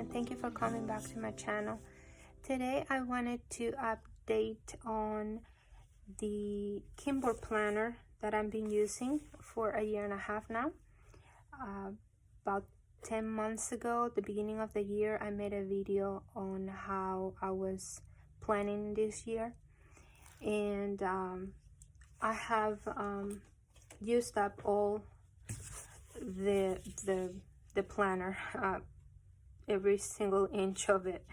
and thank you for coming back to my channel. Today I wanted to update on the Kinbor planner that I've been using for a year and a half now. About 10 months ago, the beginning of the year, I made a video on how I was planning this year, and I have used up all the planner. Every single inch of it,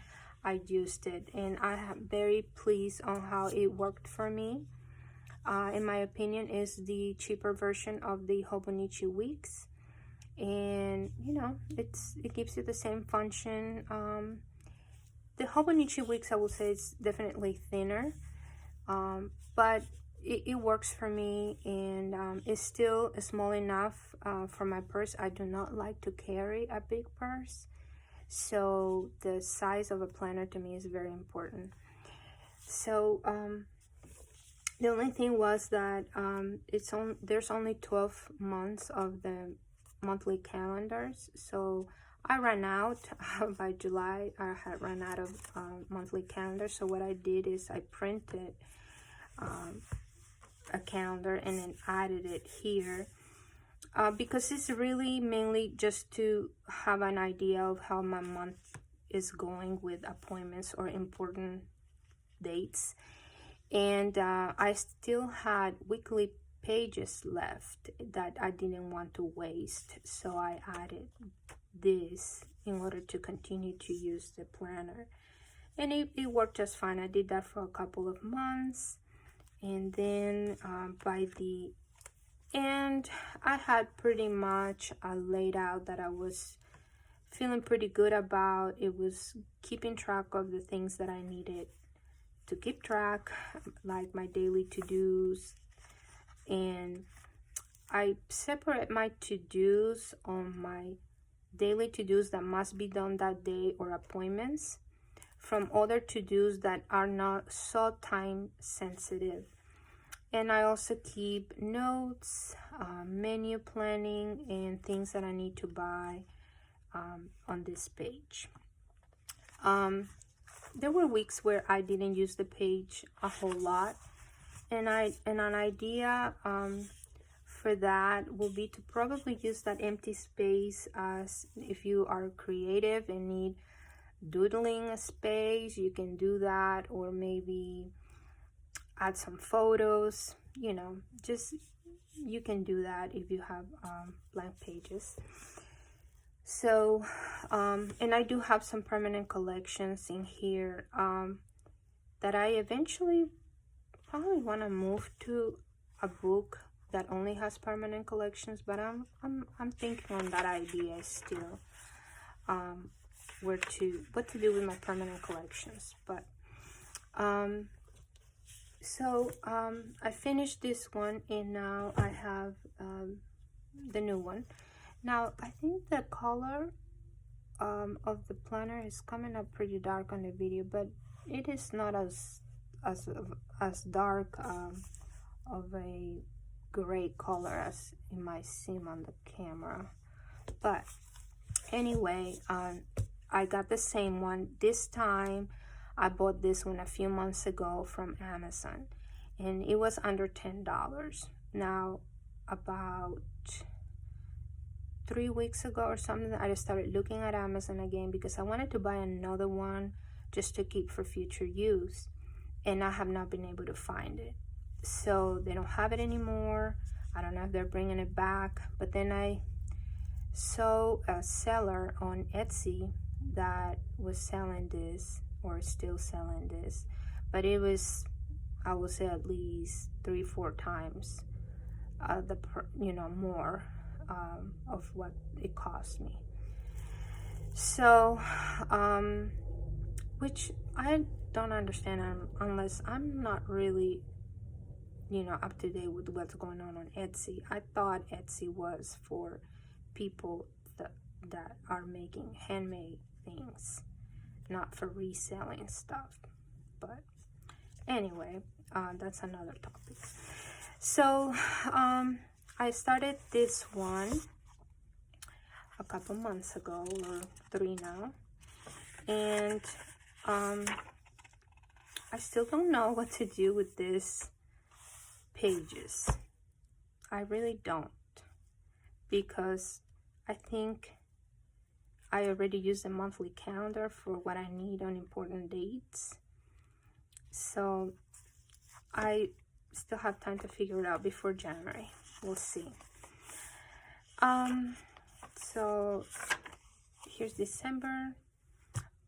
I used it, and I am very pleased on how it worked for me. In my opinion, is the cheaper version of the Fauxbonichi Weeks, and you know, it gives you the same function. The Fauxbonichi Weeks, I would say, is definitely thinner, but it works for me, and it's still small enough for my purse. I do not like to carry a big purse, so the size of a planner to me is very important. So the only thing was that there's only 12 months of the monthly calendars, so I ran out by July. I had run out of monthly calendars, so what I did is I printed a calendar and then added it here, because it's really mainly just to have an idea of how my month is going with appointments or important dates. And I still had weekly pages left that I didn't want to waste, so I added this in order to continue to use the planner, and it worked just fine. I did that for a couple of months, and then by the end, I had pretty much laid out that I was feeling pretty good about. It was keeping track of the things that I needed to keep track, like my daily to-dos, and I separate my to-dos on my daily to-dos that must be done that day or appointments from other to-dos that are not so time sensitive. And I also keep notes, menu planning, and things that I need to buy on this page. There were weeks where I didn't use the page a whole lot, and an idea for that will be to probably use that empty space as if you are creative and need doodling space, you can do that, or maybe add some photos, you know, just you can do that if you have blank pages. So and I do have some permanent collections in here that I eventually probably want to move to a book that only has permanent collections, but I'm thinking on that idea still, what to do with my permanent collections. But so I finished this one, and now I have the new one. Now I think the color of the planner is coming up pretty dark on the video, but it is not as dark of a gray color as it might seem on the camera. But anyway, I got the same one this time. I bought this one a few months ago from Amazon, and it was under $10. Now about 3 weeks ago or something, I just started looking at Amazon again because I wanted to buy another one just to keep for future use, and I have not been able to find it. So they don't have it anymore. I don't know if they're bringing it back, but then I saw a seller on Etsy that was selling this, or still selling this, but it was, I would say, at least 3-4 times more of what it cost me. So which I don't understand unless I'm not really up to date with what's going on Etsy. I thought Etsy was for people that are making handmade things, not for reselling stuff. But anyway, that's another topic. So I started this one a couple months ago, or 3 now, And I still don't know what to do with these pages. I really don't, because I think I already used a monthly calendar for what I need on important dates. So I still have time to figure it out before January. We'll see. So here's December.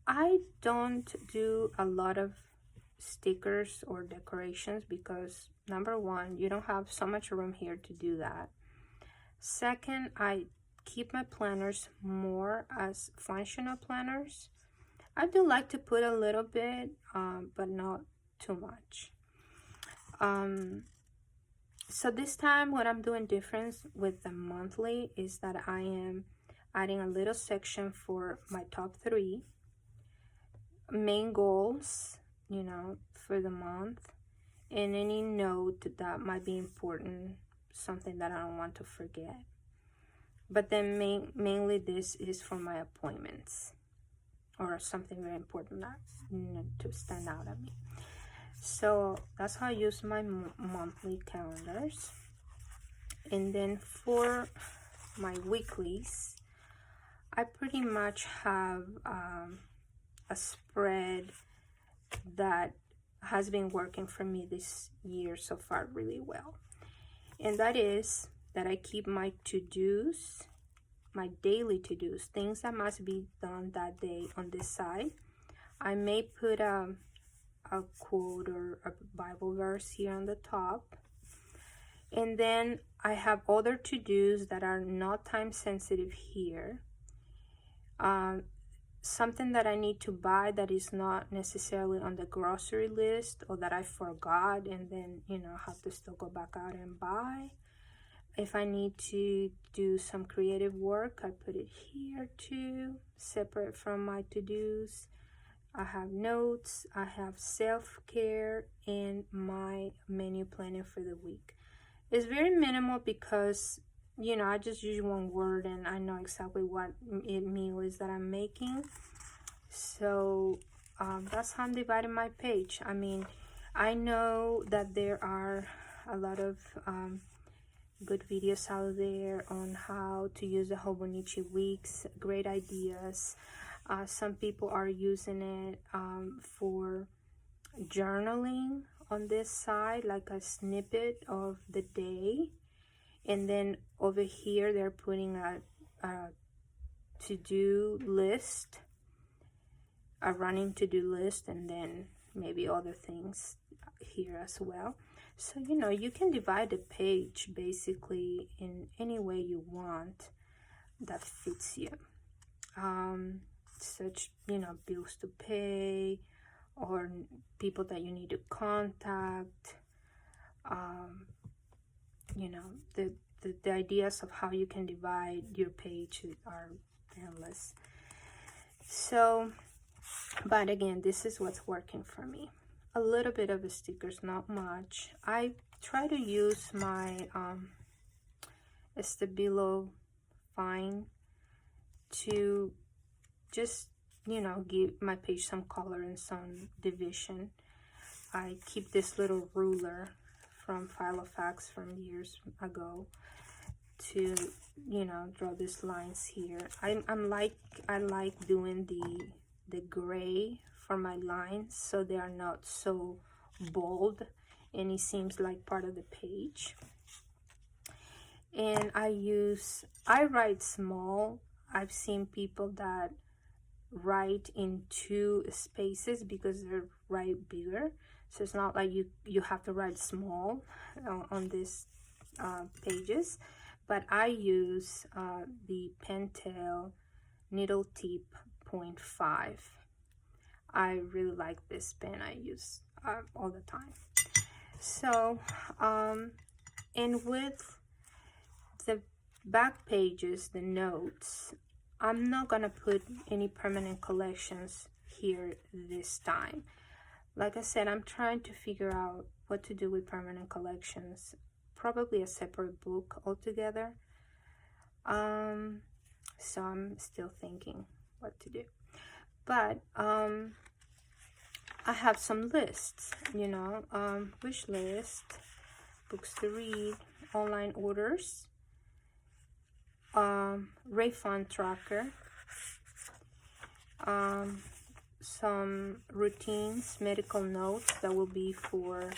I don't do a lot of stickers or decorations because, number one, you don't have so much room here to do that. Second, I keep my planners more as functional planners. I do like to put a little bit, but not too much. So this time what I'm doing different with the monthly is that I am adding a little section for my top 3 main goals, you know, for the month, and any note that might be important, something that I don't want to forget. But then mainly this is for my appointments or something very important that, you know, to stand out at me. So that's how I use my monthly calendars. And then for my weeklies, I pretty much have a spread that has been working for me this year so far really well. And that is that I keep my to-dos, my daily to-dos, things that must be done that day on this side. I may put a quote or a Bible verse here on the top. And then I have other to-dos that are not time sensitive here. Something that I need to buy that is not necessarily on the grocery list, or that I forgot and then, you know, have to still go back out and buy. If I need to do some creative work, I put it here too, separate from my to-dos. I have notes, I have self-care, and my menu planning for the week. It's very minimal because, you know, I just use one word and I know exactly what meal is that I'm making. So that's how I'm dividing my page. I mean, I know that there are a lot of good videos out there on how to use the Fauxbonichi Weeks, great ideas. Some people are using it for journaling on this side, like a snippet of the day. And then over here, they're putting a to-do list, a running to-do list, and then maybe other things here as well. So, you know, you can divide the page basically in any way you want that fits you. Such, you know, bills to pay, or people that you need to contact. You know, the ideas of how you can divide your page are endless. So, but again, this is what's working for me. A little bit of stickers, not much. I try to use my Stabilo Fine to just, you know, give my page some color and some division. I keep this little ruler from Filofax from years ago to, you know, draw these lines here. I like doing the gray for my lines so they are not so bold and it seems like part of the page. And I write small. I've seen people that write in 2 spaces because they're write bigger. So it's not like you have to write small on these pages. But I use the Pentel Needle Tip 0.5. I really like this pen. I use all the time. So, and with the back pages, the notes, I'm not gonna put any permanent collections here this time. Like I said, I'm trying to figure out what to do with permanent collections. Probably a separate book altogether. So I'm still thinking what to do. But I have some lists, you know, wish list, books to read, online orders, refund tracker, some routines, medical notes that will be for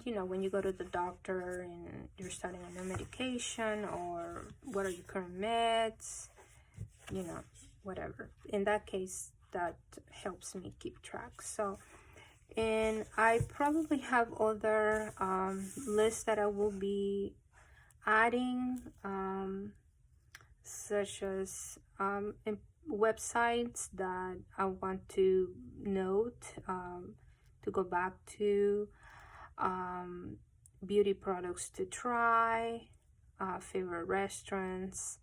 you know, when you go to the doctor and you're starting a new medication, or what are your current meds, you know, whatever. In that case, that helps me keep track. So, and I probably have other lists that I will be adding, such as websites that I want to note, to go back to, beauty products to try, favorite restaurants,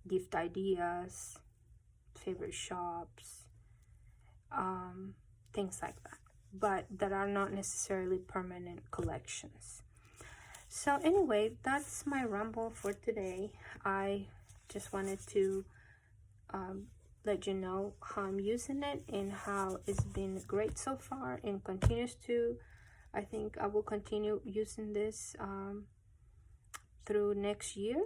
gift ideas, favorite shops, things like that, but that are not necessarily permanent collections. So anyway, that's my ramble for today. I just wanted to let you know how I'm using it and how it's been great so far, and continues to. I think I will continue using this through next year.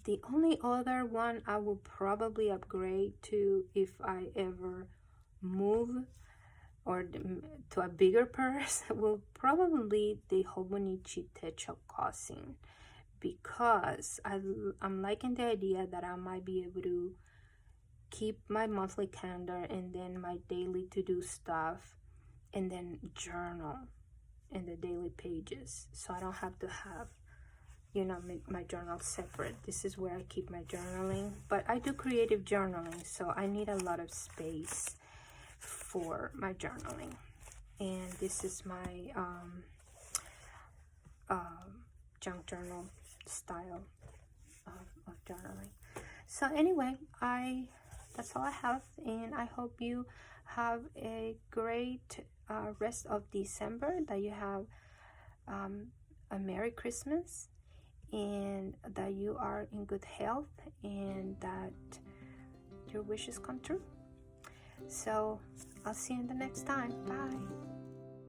The only other one I will probably upgrade to if I ever move or to a bigger purse will probably the Fauxbonichi cousin, because I'm liking the idea that I might be able to keep my monthly calendar and then my daily to-do stuff, and then journal in the daily pages, so I don't have to have, you know, my journal separate. This is where I keep my journaling, but I do creative journaling, so I need a lot of space for my journaling. And this is my junk journal style of journaling. So anyway, that's all I have, and I hope you have a great rest of December, that you have a Merry Christmas, and that you are in good health, and that your wishes come true. So I'll see you in the next time. Bye.